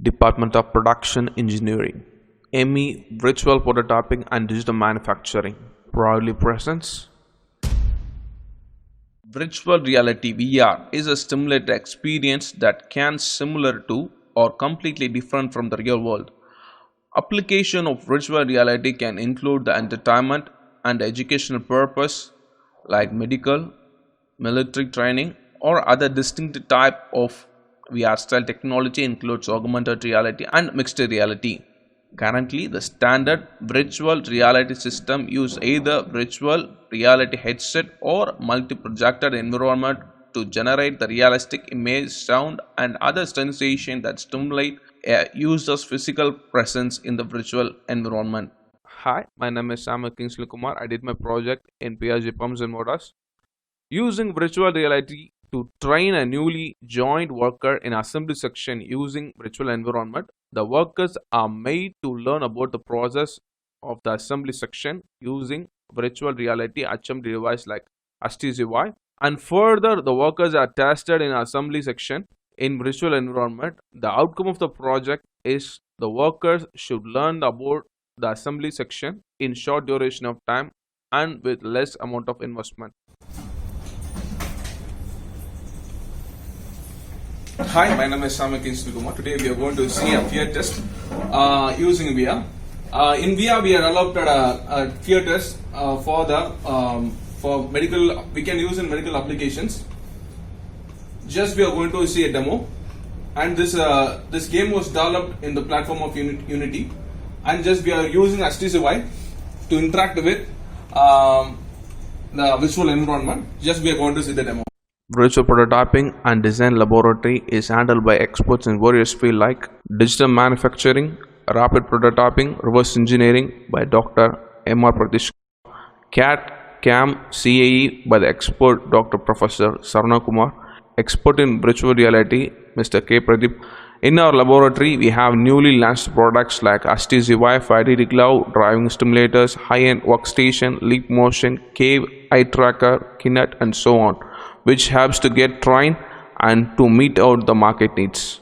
Department of Production Engineering, ME Virtual Prototyping and Digital Manufacturing proudly presents. Virtual reality (VR) is a stimulated experience that can similar to or completely different from the real world. Application of virtual reality can include the entertainment and educational purpose like medical, military training, or other distinct type of VR style technology includes augmented reality and mixed reality. Currently, the standard virtual reality system use either virtual reality headset or multi-projected environment to generate the realistic image, sound, and other sensation that stimulate a user's physical presence in the virtual environment. Hi, my name is Kingslin Kumar. I did my project in PSG Pumps and Motors using virtual reality to train a newly joined worker in assembly section using virtual environment. The workers are made to learn about the process of the assembly section using virtual reality assembly device like HTC, and further the workers are tested in assembly section in virtual environment. The outcome of the project is the workers should learn about the assembly section in short duration of time and with less amount of investment. Hi, my name is Kingslin Kumar. Today we are going to see a fear test using VR. In VR, we are adopted a fear test for medical. We can use in medical applications. Just we are going to see a demo, and this game was developed in the platform of Unity, and just we are using HTC to interact with the visual environment. Just we are going to see the demo. Virtual prototyping and design laboratory is handled by experts in various fields like digital manufacturing, rapid prototyping, reverse engineering by Dr. M.R. Pratish, CAD, CAM, CAE by the expert Dr. Professor Sarna Kumar, expert in virtual reality Mr. K. Pradeep. In our laboratory, we have newly launched products like HTC Vive, 5D glove, driving stimulators, high-end workstation, leap motion, cave, eye tracker, Kinect, and so on, which helps to get trained and to meet out the market needs.